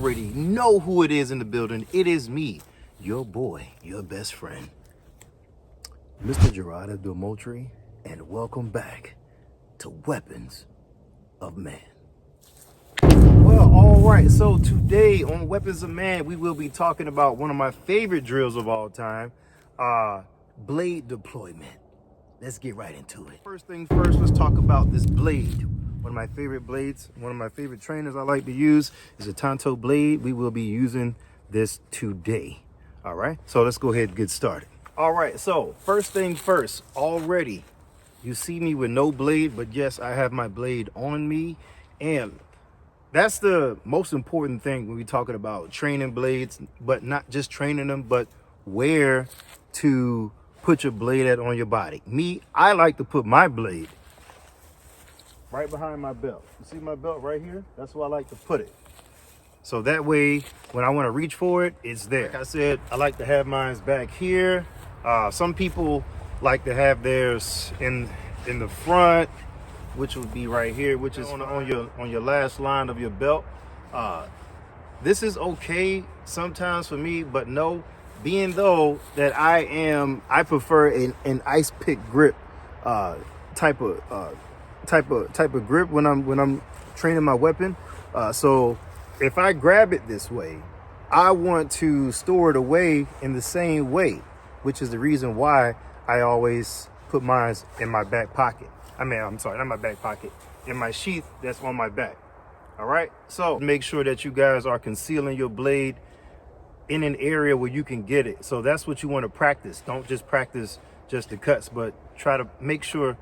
already know who it is in the building. It is me, your boy, your best friend, Mr. Gerard Abdul-Moultrie, and welcome back to Weapons of Man. Well, all right, so today on Weapons of Man, we will be talking about one of my favorite drills of all time, blade deployment. Let's get right into it. First thing first, let's talk about this blade. One of my favorite blades, one of my favorite trainers I like to use is a Tonto blade. We will be using this today. All right, so let's go ahead and get started. All right, so first thing first, already you see me with no blade, but yes, I have my blade on me. And that's the most important thing when we're talking about training blades, but not just training them, but where to put your blade at on your body. Me, I like to put my blade right behind my belt. You see my belt right here? That's where I like to put it. So that way, when I want to reach for it, it's there. Like I said, I like to have mine back here. Some people like to have theirs in the front, which would be right here, which is on your last line of your belt. This is okay sometimes for me, but no, being though that I prefer an ice pick grip type of grip when I'm training my weapon. So if I grab it this way, I want to store it away in the same way, which is the reason why I always put mine in my back pocket. I'm sorry, not my back pocket, in my sheath that's on my back. All right, so make sure that you guys are concealing your blade in an area where you can get it. So that's what you want to practice. Don't just practice just the cuts, but try to make sure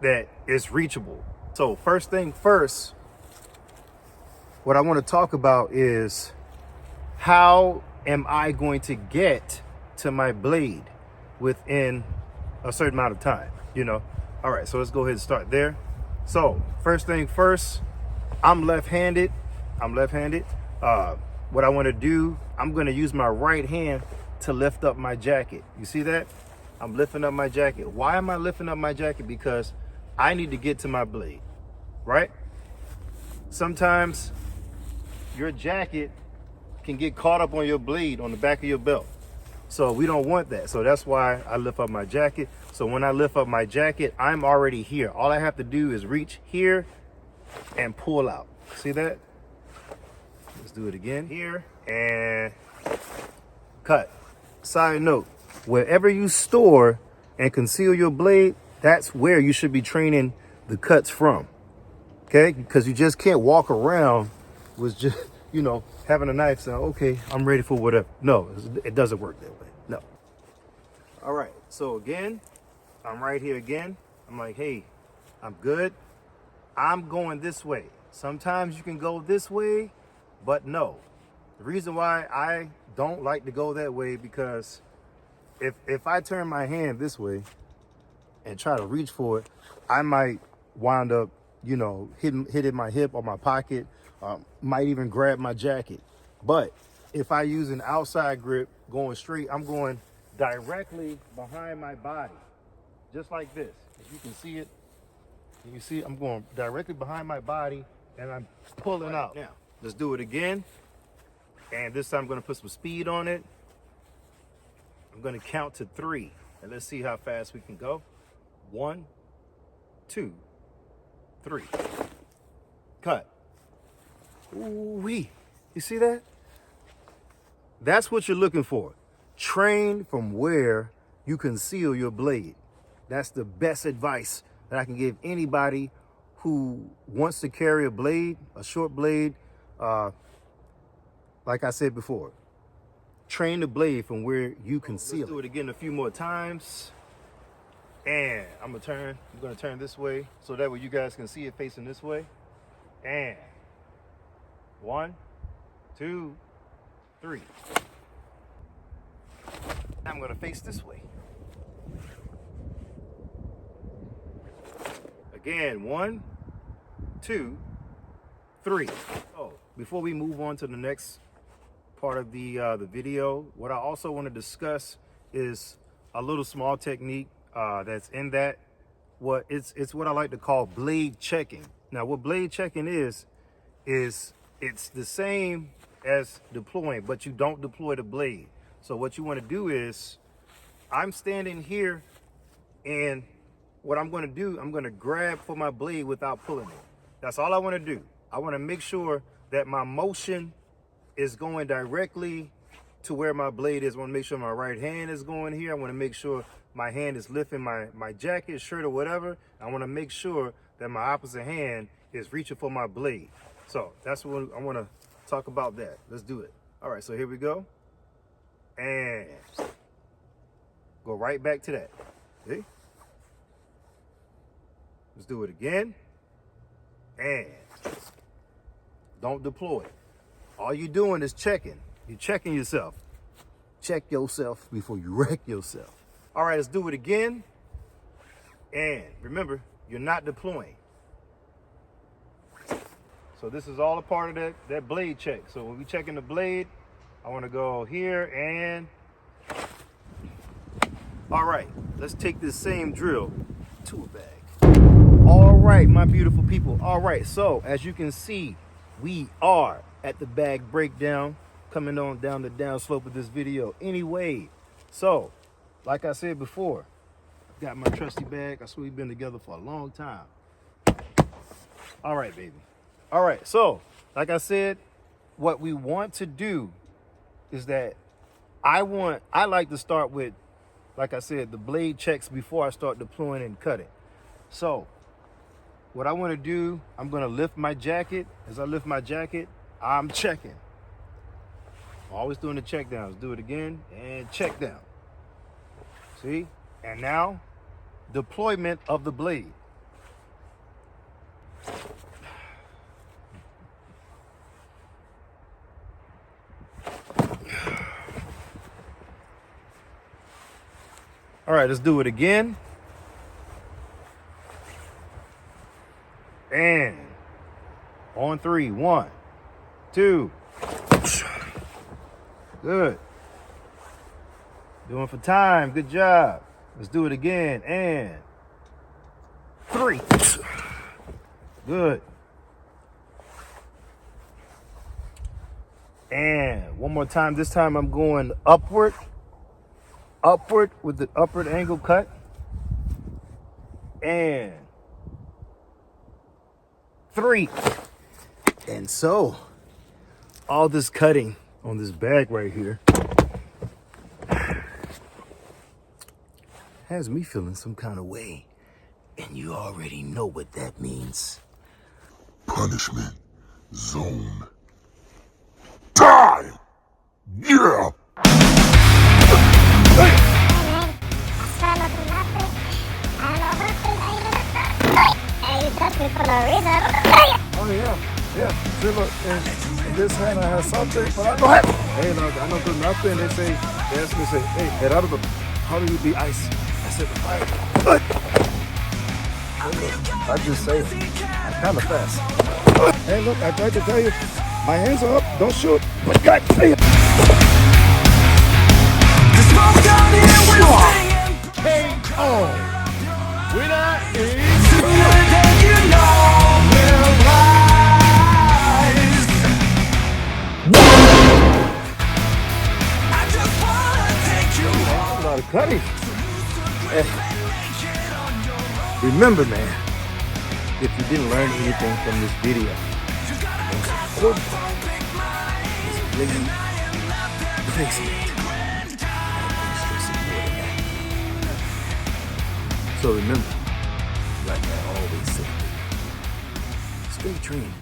that it's reachable. So first thing first, what I want to talk about is how am I going to get to my blade within a certain amount of time, you know? All right, so let's go ahead and start there. So first thing first, I'm left-handed. What I want to do, I'm going to use my right hand to lift up my jacket. You see that? I'm lifting up my jacket. Why am I lifting up my jacket? Because I need to get to my blade, right? Sometimes your jacket can get caught up on your blade on the back of your belt. So we don't want that. So that's why I lift up my jacket. So when I lift up my jacket, I'm already here. All I have to do is reach here and pull out. See that? Let's do it again. Here and cut. Side note, wherever you store and conceal your blade, that's where you should be training the cuts from. Okay? Because you just can't walk around with just, having a knife saying, okay, I'm ready for whatever. No, it doesn't work that way. No. All right. So again, I'm right here again. I'm like, hey, I'm good. I'm going this way. Sometimes you can go this way, but no. The reason why I don't like to go that way, because if I turn my hand this way and try to reach for it, I might wind up, hitting my hip or my pocket, might even grab my jacket. But if I use an outside grip going straight, I'm going directly behind my body, just like this. If you can see it, I'm going directly behind my body and I'm pulling out. Now, let's do it again. And this time I'm gonna put some speed on it. I'm gonna count to 3 and let's see how fast we can go. 1, 2, 3. Cut. Ooh-wee. You see that? That's what you're looking for. Train from where you conceal your blade. That's the best advice that I can give anybody who wants to carry a blade, a short blade. Like I said before, train the blade from where you conceal it. Let's do it again a few more times. And I'm gonna turn this way so that way you guys can see it facing this way. And 1, 2, 3. I'm gonna face this way. Again, 1, 2, 3. Oh, before we move on to the next part of the video, what I also want to discuss is a little small technique that's in that. It's what I like to call blade checking. Now, what blade checking is it's the same as deploying, but you don't deploy the blade. So what you want to do is, I'm standing here, and what I'm going to do, I'm going to grab for my blade without pulling it. That's all I want to do. I want to make sure that my motion is going directly to where my blade is. I want to make sure my right hand is going here. I want to make sure my hand is lifting my jacket, shirt, or whatever. I want to make sure that my opposite hand is reaching for my blade. So that's what I want to talk about that. Let's do it. All right, so here we go. And go right back to that. See? Let's do it again. And don't deploy. All you're doing is checking. You're checking yourself. Check yourself before you wreck yourself. All right, let's do it again. And remember, you're not deploying. So this is all a part of that blade check. So when we're checking the blade, I want to go here and... All right, let's take this same drill to a bag. All right, my beautiful people. All right, so as you can see, we are at the bag breakdown, coming on down the downslope of this video. Anyway, so like I said before, got my trusty bag. I swear we've been together for a long time. All right, baby. All right, so like I said, what we want to do is that I like to start with, like I said, the blade checks before I start deploying and cutting. So what I want to do, I'm going to lift my jacket. As I lift my jacket, I'm checking. Always doing the check downs. Do it again and check down. See? And now, deployment of the blade. All right, let's do it again. And on 3, 1, 2. Good. Doing for time. Good job. Let's do it again. And 3. Good. And one more time. This time I'm going upward. Upward with the upward angle cut. And 3. And so all this cutting on this bag right here has me feeling some kind of way. And you already know what that means. Punishment zone. Time! Yeah! Oh yeah. See, look, in this hand I have something, but I don't have. Hey, no, I don't do nothing. They ask me, hey, Gerardo, how do you be ice? I said, fire. I just say, I'm kind of fast. Hey, look, I tried to tell you, my hands are up, don't shoot. But God damn. KO! Winner is... Cutting. Remember, man, if you didn't learn anything from this video, the most important part is blade placement. So remember, like I always say, stay training.